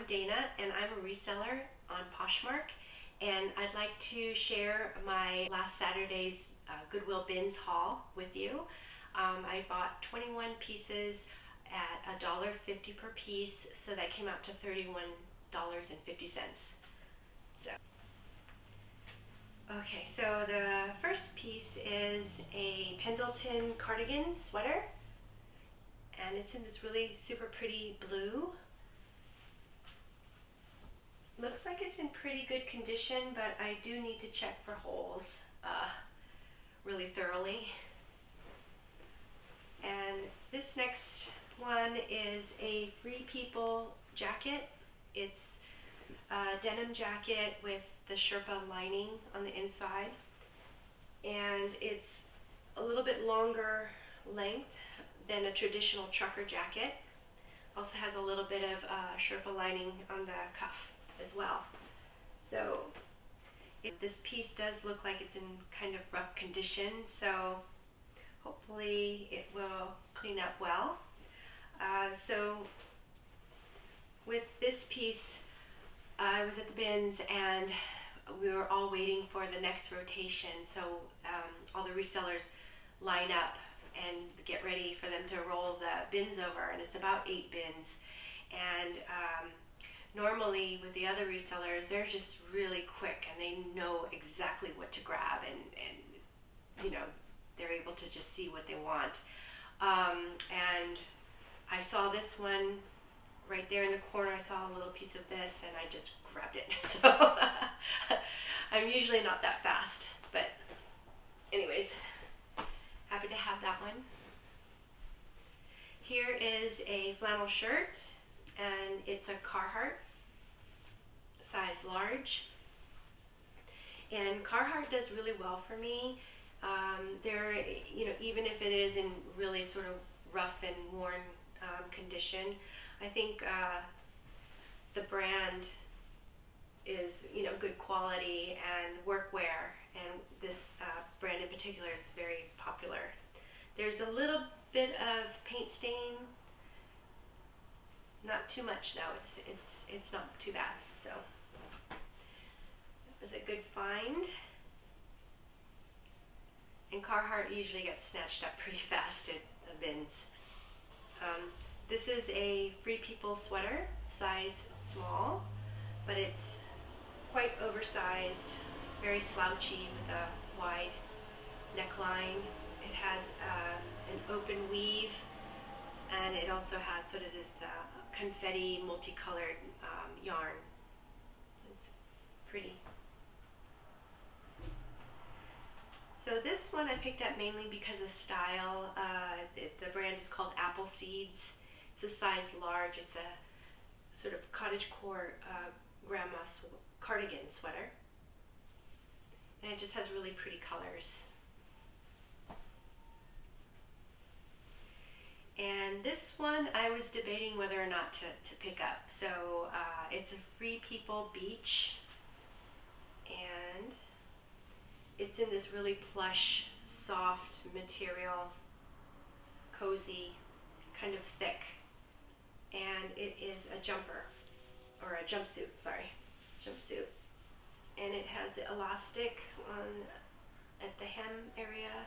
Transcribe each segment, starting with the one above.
Dana, and I'm a reseller on Poshmark, and I'd like to share my last Saturday's Goodwill bins haul with you. I bought 21 pieces at $1.50 per piece, so that came out to $31.50. Okay, so the first piece is a Pendleton cardigan sweater, and it's in this really super pretty blue. Looks like it's in pretty good condition, but I do need to check for holes really thoroughly. And this next one is a Free People jacket. It's a denim jacket with the Sherpa lining on the inside, and it's a little bit longer length than a traditional trucker jacket. Also has a little bit of Sherpa lining on the cuff as well. So this piece does look like it's in kind of rough condition, so hopefully it will clean up well. So with this piece, I was at the bins and we were all waiting for the next rotation, so all the resellers line up and get ready for them to roll the bins over, and it's about 8 bins. And normally with the other resellers, they're just really quick and they know exactly what to grab, and you know, they're able to just see what they want. And I saw this one right there in the corner. I saw a little piece of this and I just grabbed it. So I'm usually not that fast, but anyways, happy to have that one. Here is a flannel shirt, and it's a Carhartt, size large. And Carhartt does really well for me. They're, you know, even if it is in really sort of rough and worn condition, I think the brand is, you know, good quality and workwear, and this brand in particular is very popular. There's a little bit of paint stain, not too much though. It's not too bad. So it was a good find. And Carhartt usually gets snatched up pretty fast at the bins. This is a Free People sweater, size small, but it's quite oversized, very slouchy with a wide neckline. It has an open weave, and it also has sort of this confetti multicolored yarn. It's pretty. So this one I picked up mainly because of style. The brand is called Apple Seeds. It's a size large. It's a sort of cottagecore grandma cardigan sweater, and it just has really pretty colors. And this one I was debating whether or not to pick up. So it's a Free People beach, and it's in this really plush, soft material, cozy, kind of thick, and it is a jumper, or a jumpsuit, jumpsuit. And it has the elastic at the hem area,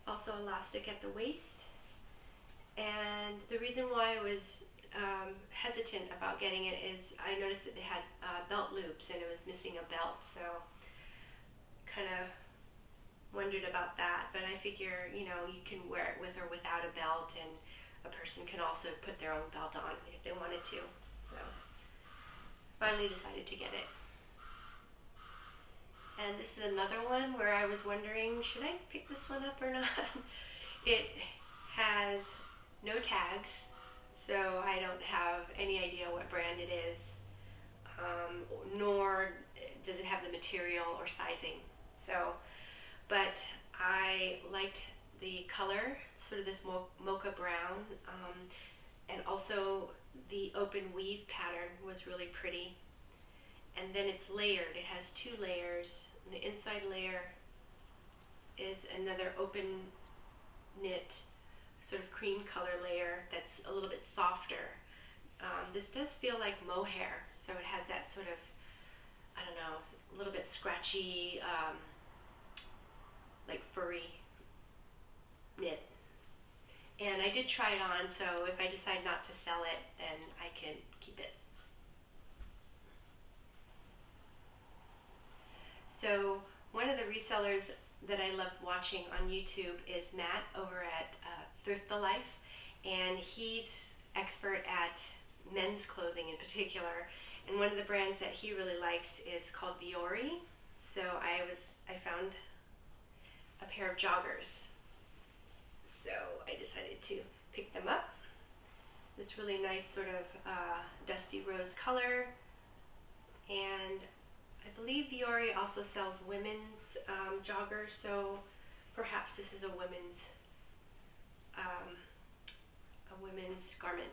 also elastic at the waist. And the reason why I was hesitant about getting it is I noticed that they had belt loops and it was missing a belt, so kind of wondered about that. But I figure, you know, you can wear it with or without a belt, and a person can also put their own belt on if they wanted to. So finally decided to get it. And this is another one where I was wondering, should I pick this one up or not? It has no tags, so I don't have any idea what brand it is, nor does it have the material or sizing. So, but I liked the color, sort of this mocha brown, and also the open weave pattern was really pretty. And then it's layered. It has 2 layers. And the inside layer is another open knit, sort of cream color layer that's a little bit softer This does feel like mohair, so it has that sort of, I don't know, a little bit scratchy, like furry knit. And I did try it on, so if I decide not to sell it, then I can keep it. So one of the resellers that I love watching on YouTube is Matt over at Thrift, and he's expert at men's clothing in particular. And one of the brands that he really likes is called Viore. So I found a pair of joggers. So I decided to pick them up. This really nice sort of dusty rose color. And I believe Viore also sells women's joggers, so perhaps this is a women's garment.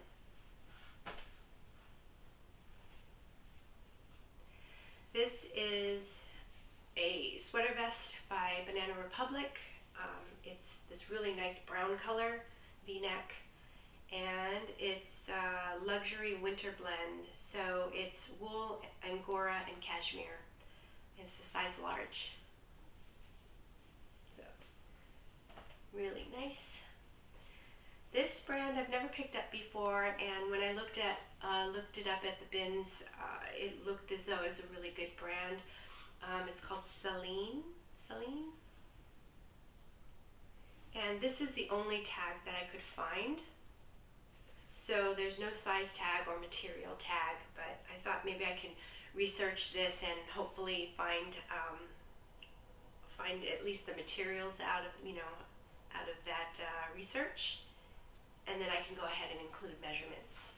This is a sweater vest by Banana Republic. It's this really nice brown color, V-neck, and it's a luxury winter blend. So it's wool, angora, and cashmere. It's a size large. So, really nice. This brand I've never picked up before, and when I looked it up at the bins, it looked as though it was a really good brand. It's called Celine. And this is the only tag that I could find. So there's no size tag or material tag, but I thought maybe I can research this and hopefully find at least the materials out of that research, and then I can go ahead and include measurements.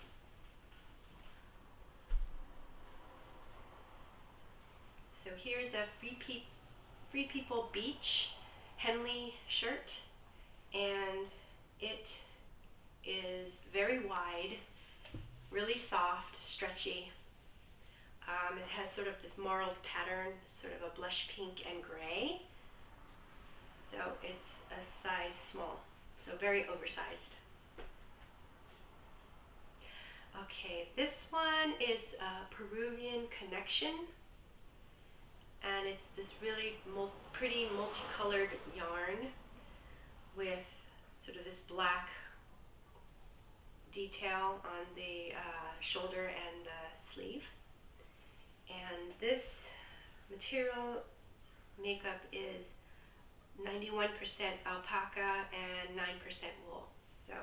So here's a Free People Beach Henley shirt, and it is very wide, really soft, stretchy. It has sort of this marled pattern, sort of a blush pink and gray. So it's a size small, so very oversized. Okay, this one is Peruvian Connection, and it's this really pretty multicolored yarn with sort of this black detail on the shoulder and the sleeve. And this material makeup is 91% alpaca and 9% wool. So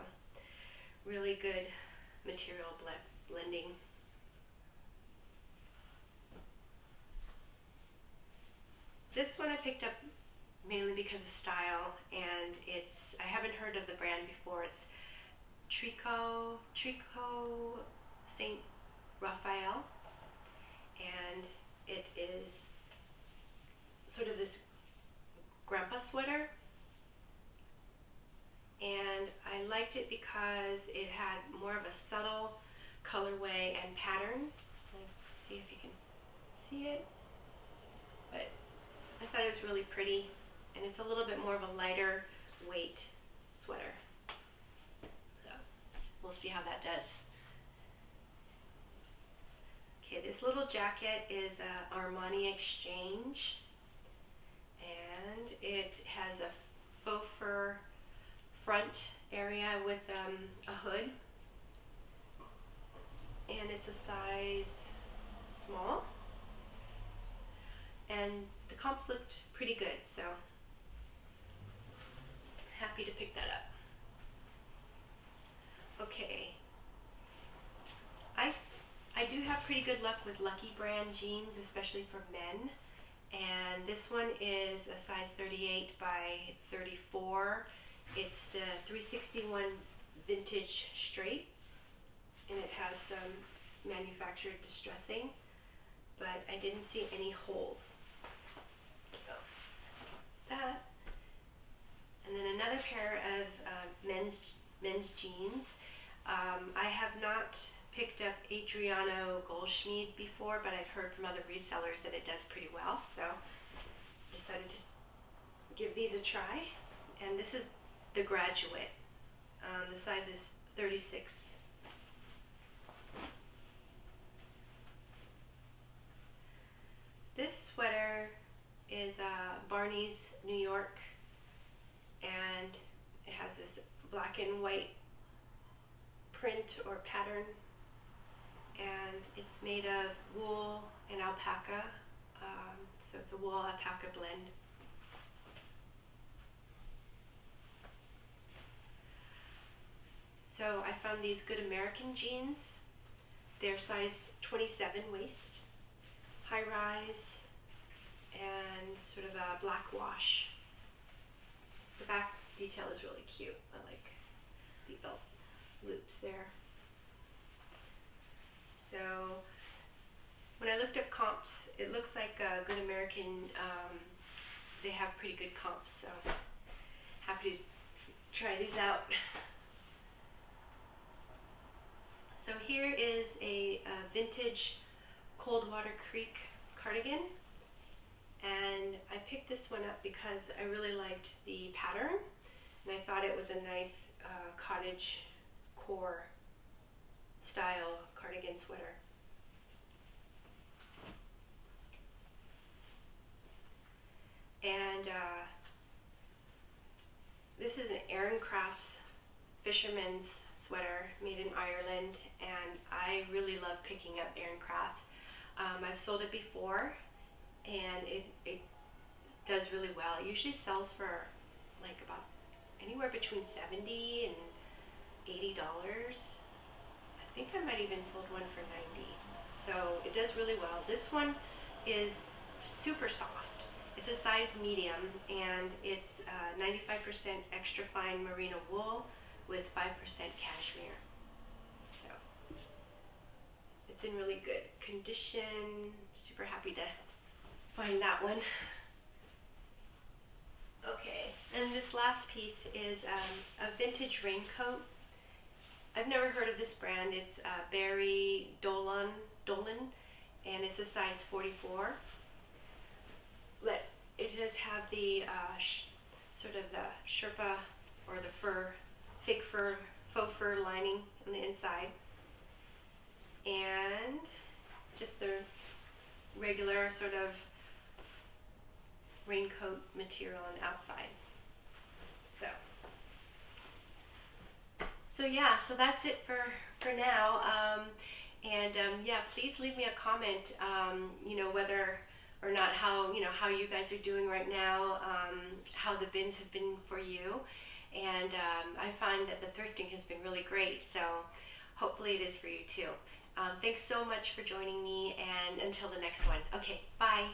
really good material blending. This one I picked up mainly because of style, and I haven't heard of the brand before. It's Trico Saint Raphael, and it is sort of this grandpa sweater, and I liked it because it had more of a subtle colorway and pattern. Let's see if you can see it, but I thought it was really pretty, and it's a little bit more of a lighter weight sweater. So we'll see how that does. Okay, this little jacket is a Armani Exchange, and it has a faux fur front area with a hood, and it's a size small, and the comps looked pretty good, so happy to pick that up. Okay, I do have pretty good luck with Lucky Brand jeans, especially for men, and this one is a size 38 by 34. It's the 361 vintage straight, and it has some manufactured distressing, but I didn't see any holes. So that's that. And then another pair of men's jeans. I have not picked up Adriano Goldschmied before, but I've heard from other resellers that it does pretty well, so decided to give these a try. And this is the Graduate. The size is 36. white print or pattern, and it's made of wool and alpaca, so it's a wool alpaca blend. So I found these Good American jeans. They're size 27 waist, high rise, and sort of a black wash. The back detail is really cute. I like the belt loops there. So when I looked up comps, it looks like Good American, they have pretty good comps, so happy to try these out. So here is a vintage Coldwater Creek cardigan, and I picked this one up because I really liked the pattern, and I thought it was a nice cottage core style cardigan sweater. And this is an Aaron Crafts Fisherman's sweater made in Ireland, and I really love picking up Aaron Crafts. I've sold it before, and it does really well. It usually sells for like about anywhere between $70 and $80. I think I might even sold one for $90. So it does really well. This one is super soft. It's a size medium, and it's 95% extra fine merino wool with 5% cashmere. So it's in really good condition. Super happy to find that one. Okay, and this last piece is a vintage raincoat. I've never heard of this brand. It's Berry Dolan, and it's a size 44. But it does have the sort of the Sherpa or the fur, fake fur, faux fur lining on the inside, and just the regular sort of raincoat material on the outside. So yeah, so that's it for now. Yeah, please leave me a comment. Whether or not how you guys are doing right now, how the bins have been for you, and I find that the thrifting has been really great. So hopefully it is for you too. Thanks so much for joining me, and until the next one. Okay, bye.